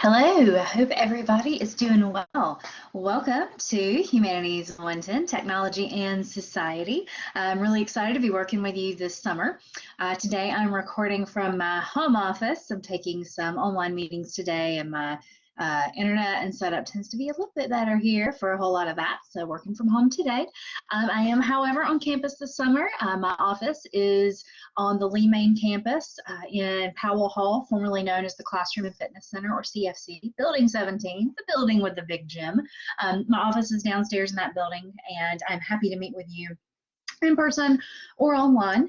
Hello, I hope everybody is doing well. Welcome to Humanities 110, Technology and Society. I'm really excited to be working with you this summer. Today I'm recording from my home office. I'm taking some online meetings today, and my internet and setup tends to be a little bit better here for a whole lot of that, so working from home today. I am, however, on campus this summer. My office is on the Lee Main campus in Powell Hall, formerly known as the Classroom and Fitness Center, or CFC, Building 17, the building with the big gym. My office is downstairs in that building, and I'm happy to meet with you in person or online.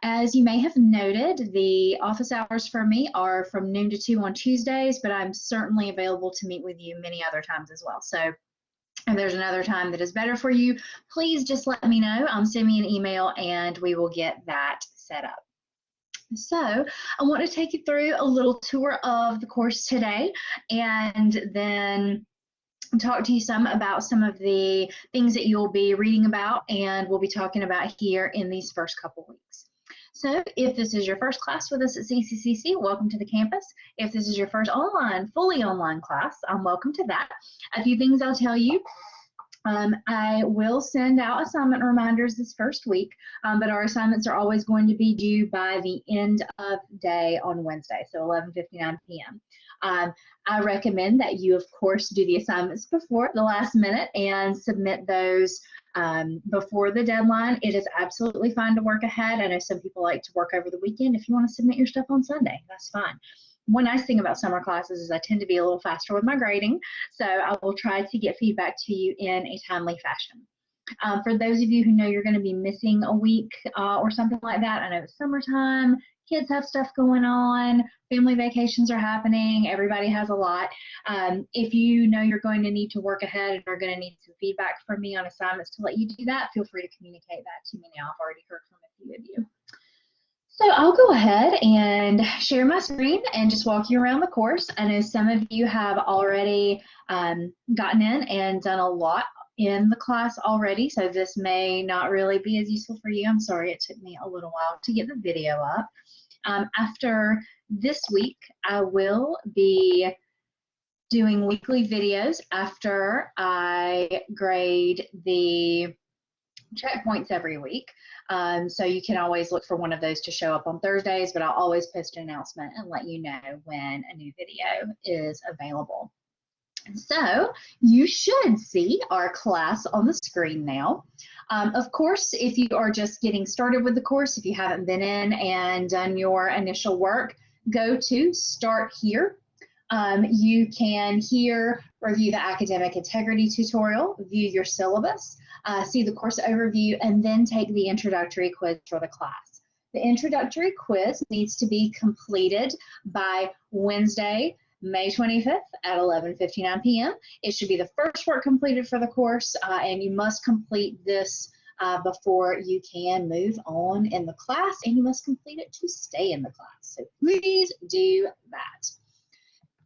As you may have noted, the office hours for me are from noon to 2 on Tuesdays, but I'm certainly available to meet with you many other times as well. So if there's another time that is better for you, please just let me know. Send me an email and we will get that set up. So I want to take you through a little tour of the course today, and then talk to you some about some of the things that you'll be reading about and we'll be talking about here in these first couple weeks. So if this is your first class with us at CCCC, welcome to the campus. If this is your first fully online class, welcome to that. A few things I'll tell you. I will send out assignment reminders this first week, but our assignments are always going to be due by the end of day on Wednesday, so 11:59 p.m. I recommend that you, of course, do the assignments before the last minute and submit those before the deadline. It is absolutely fine to work ahead. I know some people like to work over the weekend. If you want to submit your stuff on Sunday, that's fine. One nice thing about summer classes is I tend to be a little faster with my grading, so I will try to get feedback to you in a timely fashion. For those of you who know you're going to be missing a week or something like that, I know it's summertime, kids have stuff going on, family vacations are happening, everybody has a lot. If you know you're going to need to work ahead and are going to need some feedback from me on assignments to let you do that, feel free to communicate that to me now. I've already heard from a few of you. So I'll go ahead and share my screen and just walk you around the course. I know some of you have already gotten in and done a lot in the class already, so this may not really be as useful for you. I'm sorry it took me a little while to get the video up. After this week, I will be doing weekly videos after I grade the checkpoints every week. So you can always look for one of those to show up on Thursdays, but I'll always post an announcement and let you know when a new video is available. So you should see our class on the screen now. Of course, if you are just getting started with the course, if you haven't been in and done your initial work, go to Start Here. You can here review the academic integrity tutorial, view your syllabus, see the course overview, and then take the introductory quiz for the class. The introductory quiz needs to be completed by Wednesday, May 25th at 11:59 p.m. It should be the first work completed for the course, and you must complete this before you can move on in the class, and you must complete it to stay in the class. So please do that.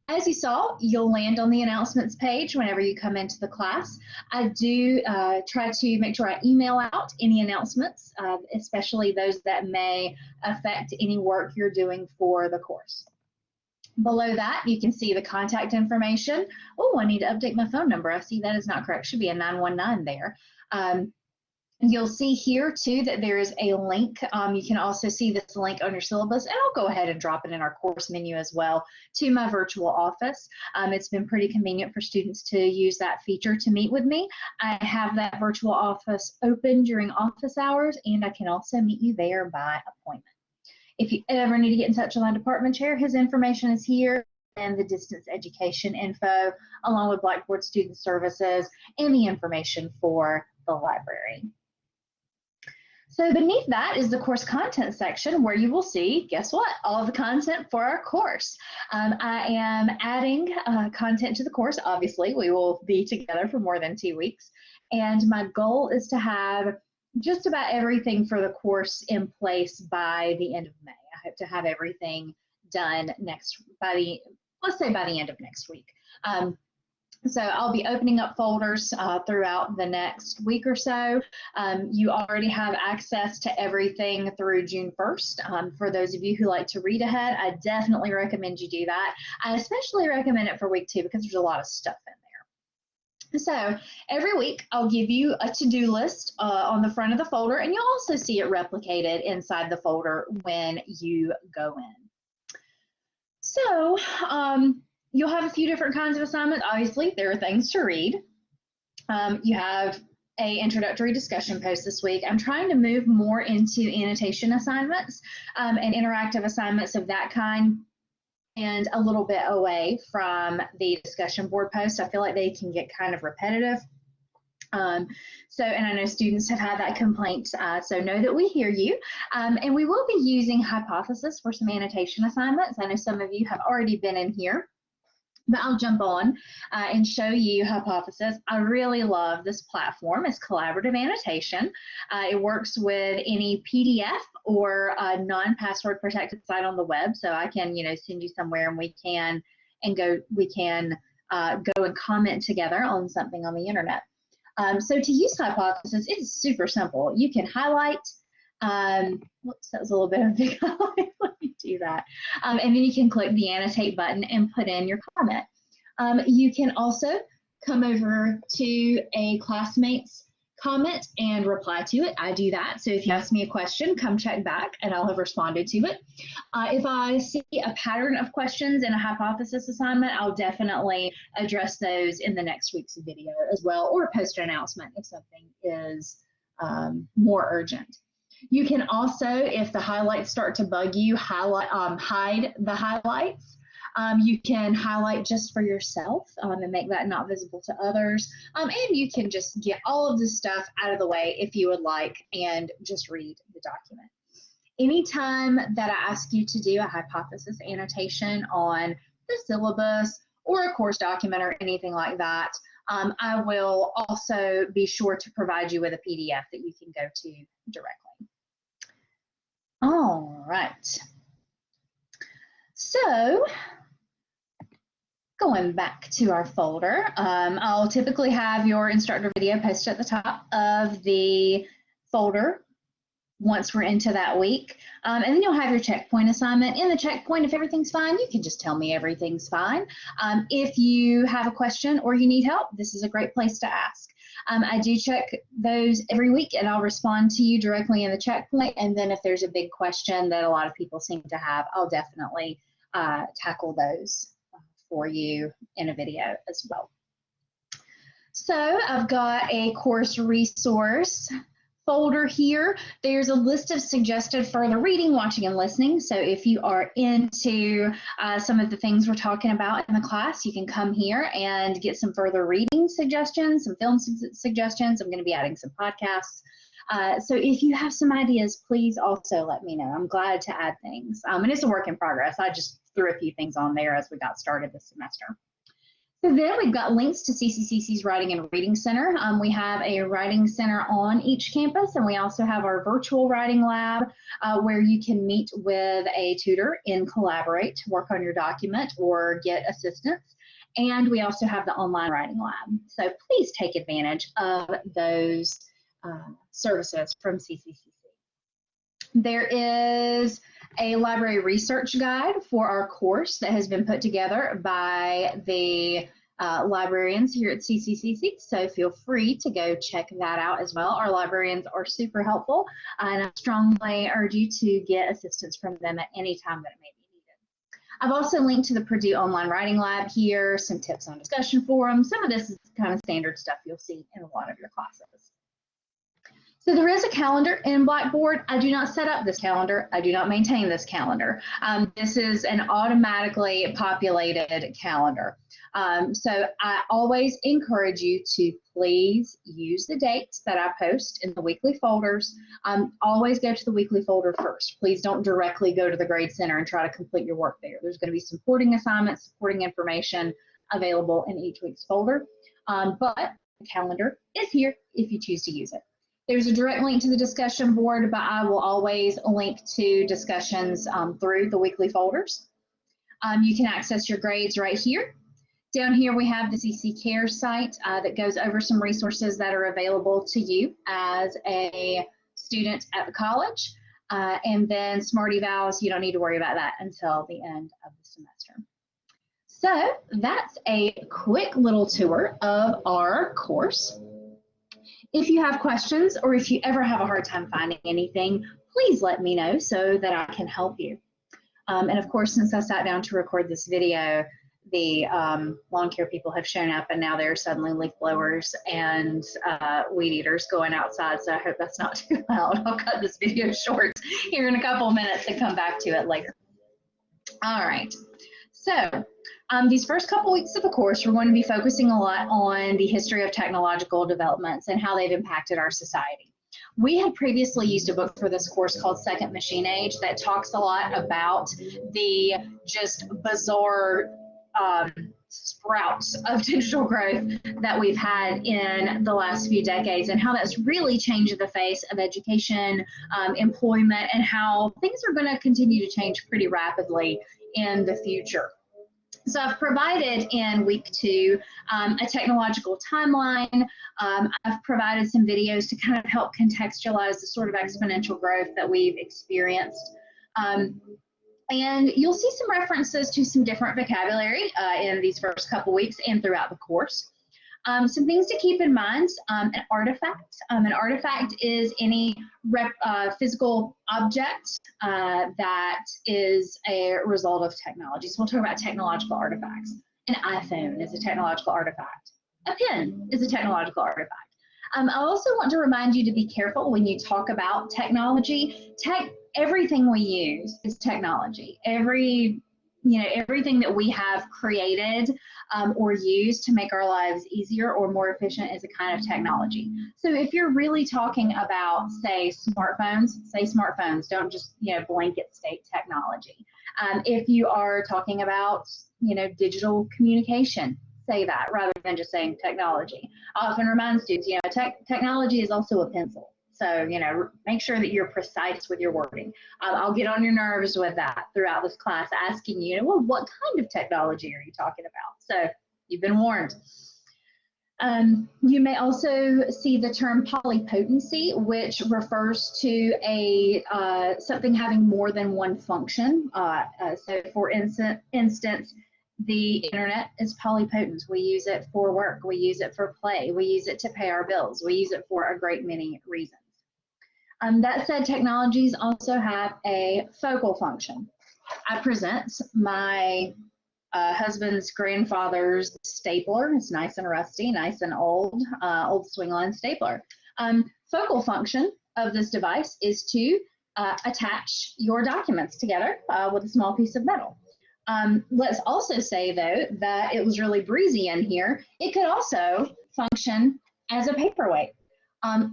As you saw, you'll land on the announcements page whenever you come into the class. I do try to make sure I email out any announcements, especially those that may affect any work you're doing for the course. Below that, you can see the contact information. Oh, I need to update my phone number. I see that is not correct. Should be a 919 there. You'll see here too that there is a link. You can also see this link on your syllabus, and I'll go ahead and drop it in our course menu as well, to my virtual office. It's been pretty convenient for students to use that feature to meet with me. I have that virtual office open during office hours, and I can also meet you there by appointment. If you ever need to get in touch with my department chair, his information is here, and the distance education info, along with Blackboard student services and the information for the library. So beneath that is the course content section, where you will see, guess what, all of the content for our course. I am adding content to the course. Obviously, we will be together for more than 2 weeks, and my goal is to have just about everything for the course in place by the end of May. I hope to have everything done let's say by the end of next week. So I'll be opening up folders throughout the next week or so. You already have access to everything through June 1st. For those of you who like to read ahead, I definitely recommend you do that. I especially recommend it for week 2 because there's a lot of stuff in there. So every week I'll give you a to-do list on the front of the folder, and you'll also see it replicated inside the folder when you go in. So you'll have a few different kinds of assignments. Obviously, there are things to read. You have a introductory discussion post this week. I'm trying to move more into annotation assignments and interactive assignments of that kind, and a little bit away from the discussion board post. I feel like they can get kind of repetitive. And I know students have had that complaint, so know that we hear you. And we will be using Hypothesis for some annotation assignments. I know some of you have already been in here, but I'll jump on and show you Hypothesis. I really love this platform. It's collaborative annotation. It works with any PDF or non-password protected site on the web, so I can, send you somewhere and we can go and comment together on something on the internet. So to use Hypothesis, it is super simple. You can highlight, whoops, that was a little bit of a big highlight. Let me do that. And then you can click the annotate button and put in your comment. You can also come over to a classmate's comment and reply to it. I do that. So if you ask me a question, come check back and I'll have responded to it. If I see a pattern of questions in a Hypothesis assignment, I'll definitely address those in the next week's video as well, or post an announcement if something is more urgent. You can also, if the highlights start to bug you, hide the highlights. You can highlight just for yourself and make that not visible to others. And you can just get all of this stuff out of the way if you would like and just read the document. Anytime that I ask you to do a hypothesis annotation on the syllabus or a course document or anything like that, I will also be sure to provide you with a PDF that you can go to directly. All right. So, going back to our folder, I'll typically have your instructor video posted at the top of the folder once we're into that week. And then you'll have your checkpoint assignment. In the checkpoint, if everything's fine, you can just tell me everything's fine. If you have a question or you need help, this is a great place to ask. I do check those every week and I'll respond to you directly in the checkpoint. And then if there's a big question that a lot of people seem to have, I'll definitely tackle those for you in a video as well. So I've got a course resource folder here. There's a list of suggested further reading, watching, and listening. So if you are into some of the things we're talking about in the class, you can come here and get some further reading suggestions, some film suggestions. I'm going to be adding some podcasts. So if you have some ideas, please also let me know. I'm glad to add things. And it's a work in progress. I just threw a few things on there as we got started this semester. So then we've got links to CCCC's Writing and Reading Center. We have a writing center on each campus, and we also have our virtual writing lab where you can meet with a tutor and collaborate to work on your document or get assistance. And we also have the online writing lab. So please take advantage of those services from CCCC. There is a library research guide for our course that has been put together by the librarians here at CCCC, so feel free to go check that out as well. Our librarians are super helpful, and I strongly urge you to get assistance from them at any time that it may be needed. I've also linked to the Purdue Online Writing Lab here, some tips on discussion forums. Some of this is kind of standard stuff you'll see in a lot of your classes. So there is a calendar in Blackboard. I do not set up this calendar. I do not maintain this calendar. This is an automatically populated calendar. So I always encourage you to please use the dates that I post in the weekly folders. Always go to the weekly folder first. Please don't directly go to the Grade Center and try to complete your work there. There's going to be supporting assignments, supporting information available in each week's folder. But the calendar is here if you choose to use it. There's a direct link to the discussion board, but I will always link to discussions through the weekly folders. You can access your grades right here. Down here we have the CC Care site that goes over some resources that are available to you as a student at the college. And then Smart Evals, you don't need to worry about that until the end of the semester. So that's a quick little tour of our course. If you have questions or if you ever have a hard time finding anything, please let me know so that I can help you. And of course, since I sat down to record this video, the lawn care people have shown up, and now there are suddenly leaf blowers and weed eaters going outside, so I hope that's not too loud. I'll cut this video short here in a couple of minutes and come back to it later. All right, so these first couple weeks of the course, we're going to be focusing a lot on the history of technological developments and how they've impacted our society. We had previously used a book for this course called Second Machine Age that talks a lot about the just bizarre sprouts of digital growth that we've had in the last few decades and how that's really changed the face of education, employment, and how things are going to continue to change pretty rapidly in the future. So I've provided in week 2 a technological timeline. I've provided some videos to kind of help contextualize the sort of exponential growth that we've experienced. And you'll see some references to some different vocabulary in these first couple weeks and throughout the course. Some things to keep in mind, an artifact. An artifact is any physical object that is a result of technology. So we'll talk about technological artifacts. An iPhone is a technological artifact. A pen is a technological artifact. I also want to remind you to be careful when you talk about technology. Everything we use is technology. Everything that we have created or used to make our lives easier or more efficient is a kind of technology. So if you're really talking about, say smartphones, don't just, blanket state technology. If you are talking about, digital communication, say that rather than just saying technology. I often remind students, technology is also a pencil. So, make sure that you're precise with your wording. I'll get on your nerves with that throughout this class, asking you, well, what kind of technology are you talking about? So you've been warned. You may also see the term polypotency, which refers to something having more than one function. So for instance, the internet is polypotent. We use it for work. We use it for play. We use it to pay our bills. We use it for a great many reasons. That said, technologies also have a focal function. I present my husband's grandfather's stapler. It's nice and rusty, nice and old swingline stapler. Focal function of this device is to attach your documents together with a small piece of metal. Let's also say, though, that it was really breezy in here. It could also function as a paperweight.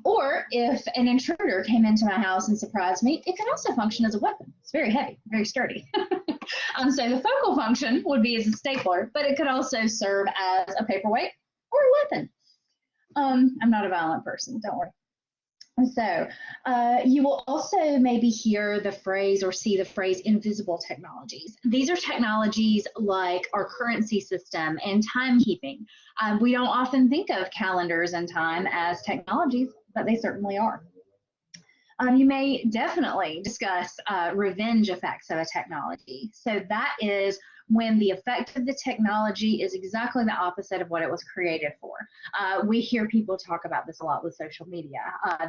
Or if an intruder came into my house and surprised me, it could also function as a weapon. It's very heavy, very sturdy. So the focal function would be as a stapler, but it could also serve as a paperweight or a weapon. I'm not a violent person, don't worry. So you will also maybe hear the phrase or see the phrase invisible technologies. These are technologies like our currency system and timekeeping. We don't often think of calendars and time as technologies, but they certainly are. You may definitely discuss revenge effects of a technology. So that is when the effect of the technology is exactly the opposite of what it was created for. We hear people talk about this a lot with social media,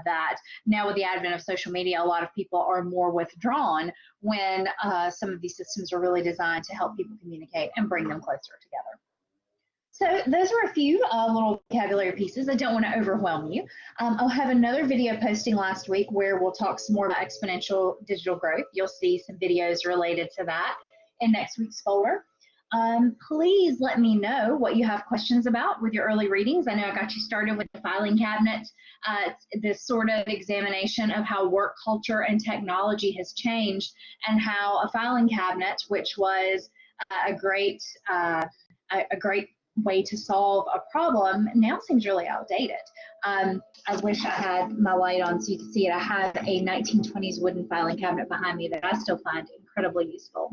that now with the advent of social media, a lot of people are more withdrawn when some of these systems are really designed to help people communicate and bring them closer together. So those are a few little vocabulary pieces. I don't want to overwhelm you. I'll have another video posting last week where we'll talk some more about exponential digital growth. You'll see some videos related to that in next week's folder. Please let me know what you have questions about with your early readings. I know I got you started with the filing cabinet, this sort of examination of how work culture and technology has changed and how a filing cabinet, which was a great way to solve a problem, now seems really outdated. I wish I had my light on so you could see it. I have a 1920s wooden filing cabinet behind me that I still find incredibly useful.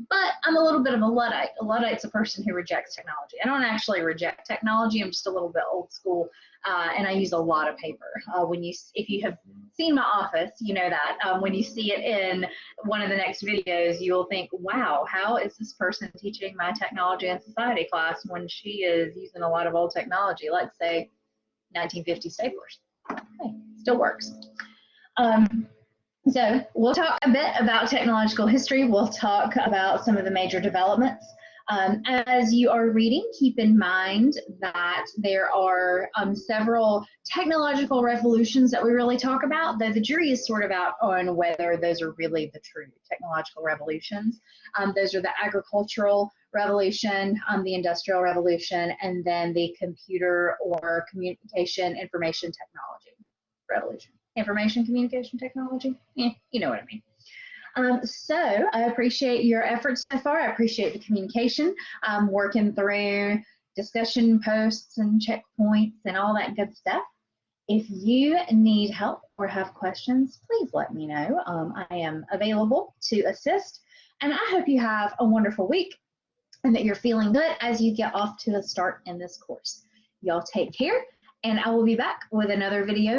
but I'm a little bit of a Luddite. A Luddite's a person who rejects technology. I don't actually reject technology. I'm just a little bit old school, and I use a lot of paper. If you have seen my office, you know that. When you see it in one of the next videos, you will think, wow, how is this person teaching my technology and society class when she is using a lot of old technology, like say 1950 staplers? Hey, still works. So we'll talk a bit about technological history. We'll talk about some of the major developments. As you are reading, keep in mind that there are several technological revolutions that we really talk about, though the jury is sort of out on whether those are really the true technological revolutions. Those are the agricultural revolution, the industrial revolution, and then the computer or communication information technology revolution. Information communication technology, you know what I mean. So I appreciate your efforts so far. I appreciate the communication, working through discussion posts and checkpoints and all that good stuff. If you need help or have questions, please let me know. I am available to assist, and I hope you have a wonderful week and that you're feeling good as you get off to a start in this course. Y'all take care, and I will be back with another video